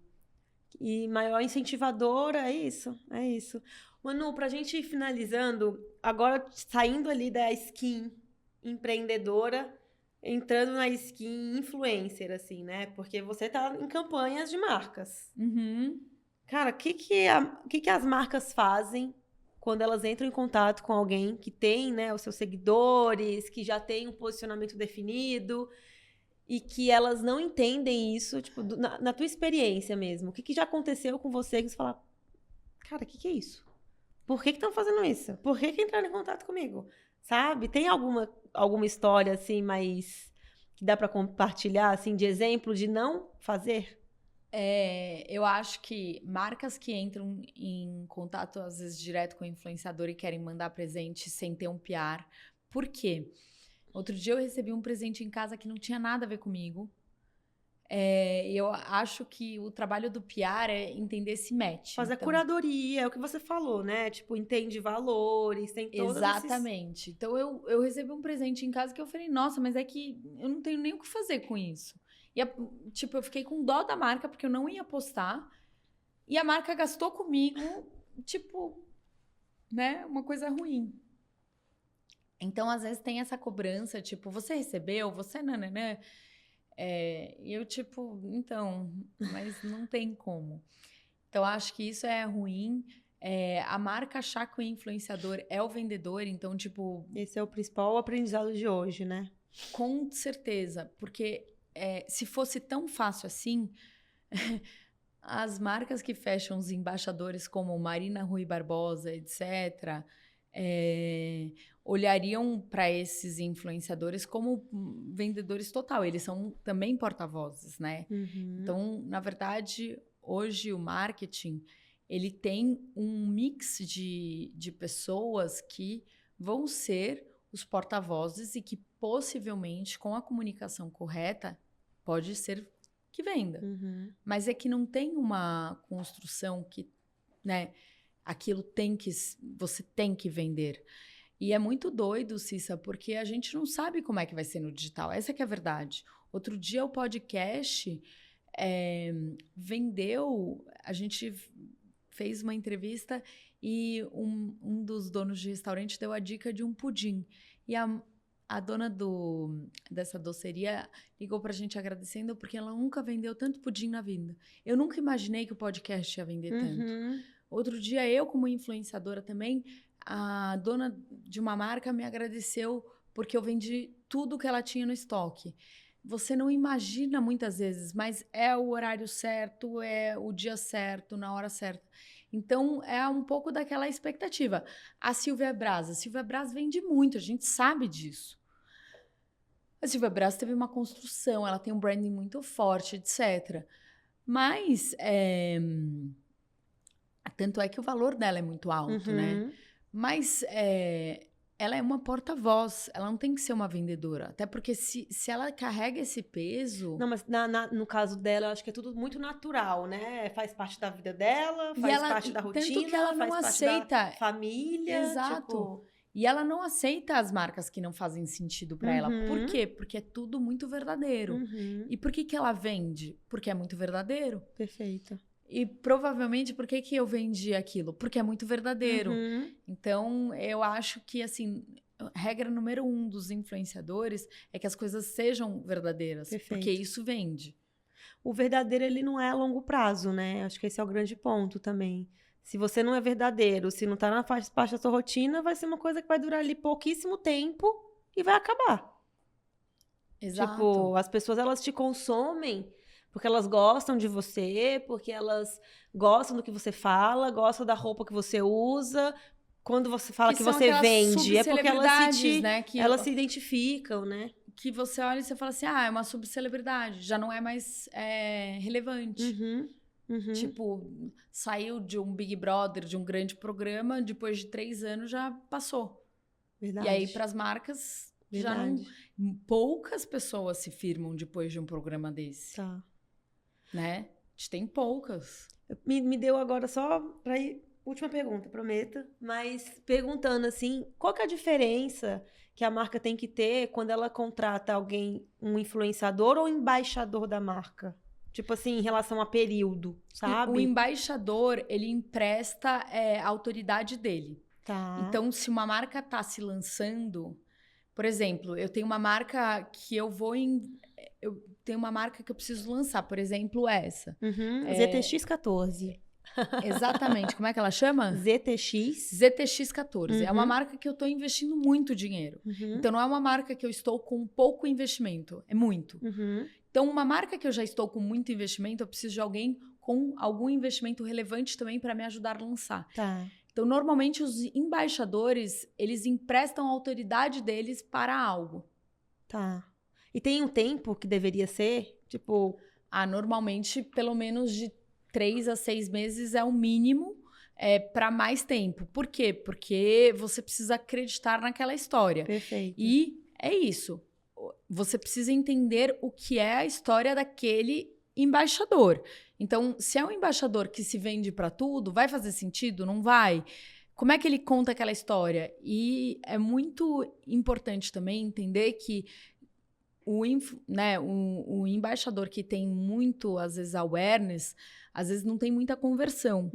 E maior incentivadora, é isso, é isso. Manu, pra gente ir finalizando, agora saindo ali da skin empreendedora, entrando na skin influencer, assim, né? Porque você tá em campanhas de marcas. Uhum. Cara, o que as marcas fazem quando elas entram em contato com alguém que tem, né, os seus seguidores, que já tem um posicionamento definido e que elas não entendem isso, tipo, na tua experiência mesmo? O que já aconteceu com você que você fala, cara, o que é isso? Por que estão fazendo isso? Por que entraram em contato comigo? Sabe? Tem alguma história, assim, mais que dá para compartilhar, assim, de exemplo de não fazer? Eu acho que marcas que entram em contato, às vezes, direto com o influenciador e querem mandar presente sem ter um PR. Por quê? Outro dia eu recebi um presente em casa que não tinha nada a ver comigo. Eu acho que o trabalho do PR é entender esse match. Fazer a Então, curadoria, é o que você falou, né? Tipo, entende valores, tem todos esses... exatamente. Então eu recebi um presente em casa que eu falei, nossa, mas é que eu não tenho nem o que fazer com isso. E tipo, eu fiquei com dó da marca porque eu não ia postar. E a marca gastou comigo, tipo, né, uma coisa ruim. Então, às vezes tem essa cobrança, tipo, você recebeu, você nananã. E eu, tipo, então, mas não tem como. Então, acho que isso é ruim. A marca achar que o influenciador é o vendedor, então, tipo, Esse é o principal aprendizado de hoje, né? com certeza, porque se fosse tão fácil assim, as marcas que fecham os embaixadores como Marina Rui Barbosa, etc., olhariam para esses influenciadores como vendedores total. Eles são também porta-vozes, né? Uhum. Então, na verdade, hoje o marketing ele tem um mix de pessoas que vão ser os porta-vozes e que possivelmente, com a comunicação correta, pode ser que venda. Uhum. Mas é que não tem uma construção que, né, aquilo você tem que vender. E é muito doido, Cissa, porque a gente não sabe como é que vai ser no digital. Essa que é a verdade. Outro dia o podcast vendeu, a gente fez uma entrevista e um dos donos de restaurante deu a dica de um pudim. E a dona dessa doceria ligou pra gente agradecendo porque ela nunca vendeu tanto pudim na vida. Eu nunca imaginei que o podcast ia vender tanto. Outro dia, eu como influenciadora também, a dona de uma marca me agradeceu porque eu vendi tudo que ela tinha no estoque. Você não imagina muitas vezes, mas é o horário certo, é o dia certo, na hora certa. Então, é um pouco daquela expectativa. A Silvia Braz vende muito, a gente sabe disso. A Silvia Braz teve uma construção, ela tem um branding muito forte, etc. Mas, tanto é que o valor dela é muito alto, né? Mas ela é uma porta-voz, ela não tem que ser uma vendedora. Até porque se ela carrega esse peso... Não, mas no caso dela, eu acho que é tudo muito natural, né? Faz parte da vida dela, faz parte da rotina, tanto que ela não faz aceita... parte da família. Exato. Tipo... E ela não aceita as marcas que não fazem sentido para ela. Por quê? Porque é tudo muito verdadeiro. E por que ela vende? Porque é muito verdadeiro. Perfeito. E provavelmente, por que eu vendi aquilo? Porque é muito verdadeiro. Então, eu acho que, assim, regra número 1 dos influenciadores é que as coisas sejam verdadeiras. Perfeito. Porque isso vende. O verdadeiro, ele não é a longo prazo, né? Acho que esse é o grande ponto também. Se você não é verdadeiro, se não tá na parte da sua rotina, vai ser uma coisa que vai durar ali pouquíssimo tempo e vai acabar. Exato. Tipo, as pessoas, elas te consomem porque elas gostam de você, porque elas gostam do que você fala, gostam da roupa que você usa. Quando você fala que você vende, é porque elas se identificam, né? Que você olha e você fala assim, é uma subcelebridade, já não é mais relevante. Tipo, saiu de um Big Brother, de um grande programa, depois de 3 anos já passou. Verdade. E aí, para as marcas, já não... Poucas pessoas se firmam depois de um programa desse. Tá. Né? A gente tem poucas. Me deu agora só para ir... Última pergunta, prometo. Mas perguntando assim, qual que é a diferença que a marca tem que ter quando ela contrata alguém, um influenciador ou embaixador da marca? Tipo assim, em relação a período, sabe? O embaixador, ele empresta a autoridade dele. Tá. Então, se uma marca está se lançando, por exemplo, eu tenho uma marca que eu tenho uma marca que eu preciso lançar, por exemplo, essa. ZTX 14. Exatamente. Como é que ela chama? ZTX. ZTX 14. É uma marca que eu estou investindo muito dinheiro. Então, não é uma marca que eu estou com pouco investimento. É muito. Então, uma marca que eu já estou com muito investimento, eu preciso de alguém com algum investimento relevante também para me ajudar a lançar. Tá. Então, normalmente, os embaixadores, eles emprestam a autoridade deles para algo. Tá. E tem um tempo que deveria ser? Tipo... Normalmente, pelo menos de 3 a 6 meses é o mínimo para mais tempo. Por quê? Porque você precisa acreditar naquela história. Perfeito. E é isso. Você precisa entender o que é a história daquele embaixador. Então, se é um embaixador que se vende para tudo, vai fazer sentido? Não vai? Como é que ele conta aquela história? E é muito importante também entender que o embaixador que tem muito, às vezes, awareness, às vezes não tem muita conversão.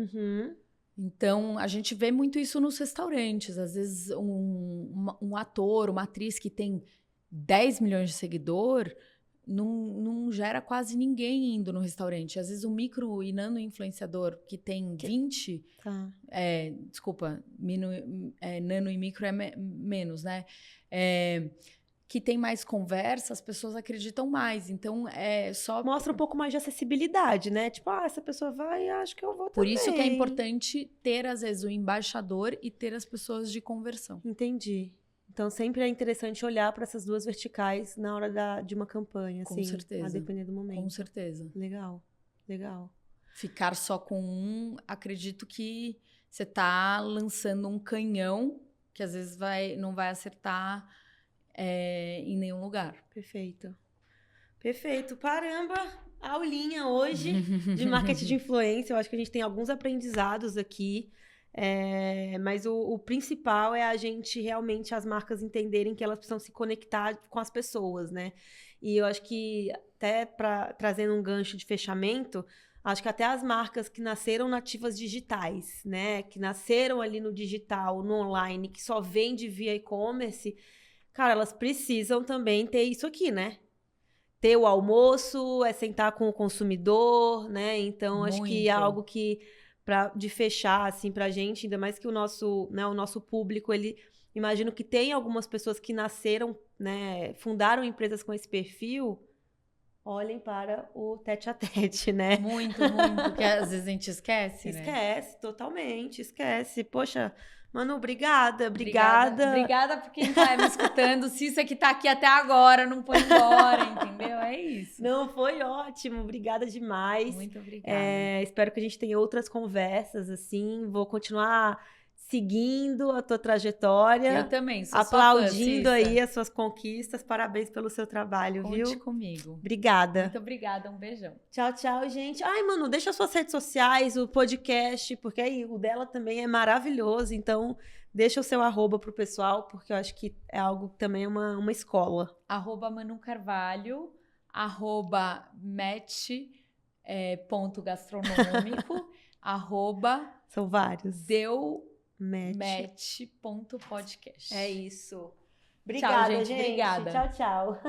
Então, a gente vê muito isso nos restaurantes. Às vezes, um ator, uma atriz que tem 10 milhões de seguidor não gera quase ninguém indo no restaurante. Às vezes, um micro e nano influenciador que tem 20... Tá. Desculpa, nano e micro é menos, né? Que tem mais conversa, as pessoas acreditam mais. Então, só... Mostra um pouco mais de acessibilidade, né? Tipo, essa pessoa vai, acho que eu vou também. Por isso que é importante ter, às vezes, o embaixador e ter as pessoas de conversão. Entendi. Então, sempre é interessante olhar para essas duas verticais na hora de uma campanha, Com assim. certeza. A depender do momento. Com certeza. Legal. Ficar só com acredito que você tá lançando um canhão que, às vezes, não vai acertar em nenhum lugar. Perfeito. Caramba, aulinha hoje de marketing de influência. Eu acho que a gente tem alguns aprendizados aqui. Mas o principal é a gente realmente, as marcas entenderem que elas precisam se conectar com as pessoas, né? E eu acho que, até trazendo um gancho de fechamento, acho que até as marcas que nasceram nativas digitais, né? Que nasceram ali no digital, no online, que só vende via e-commerce, cara, elas precisam também ter isso aqui, né? Ter o almoço, sentar com o consumidor, né? Então, acho que é algo que... de fechar, assim, pra gente, ainda mais que o nosso público, imagino que tem algumas pessoas que nasceram, né, fundaram empresas com esse perfil, olhem para o tete-a-tete, né? Muito, que às vezes a gente esquece, né? Esquece, totalmente, esquece. Poxa, Manu, obrigada. Obrigada por quem tá me escutando. Se isso aqui tá aqui até agora, não foi embora, entendeu? É isso. Não, foi ótimo. Obrigada demais. Muito obrigada. Espero que a gente tenha outras conversas, assim. Vou continuar seguindo a tua trajetória. Eu também, sou aplaudindo sua fã, aí as suas conquistas. Parabéns pelo seu trabalho, viu? Conte comigo. Obrigada. Muito obrigada, um beijão. Tchau, gente. Ai, Manu, deixa as suas redes sociais, o podcast, porque aí o dela também é maravilhoso. Então, deixa o seu @ pro pessoal, porque eu acho que é algo também uma escola. @Manu Carvalho, @match.gastronômico, São vários. match.podcast. É isso. Obrigada, Tchau, gente. Obrigada. Tchau.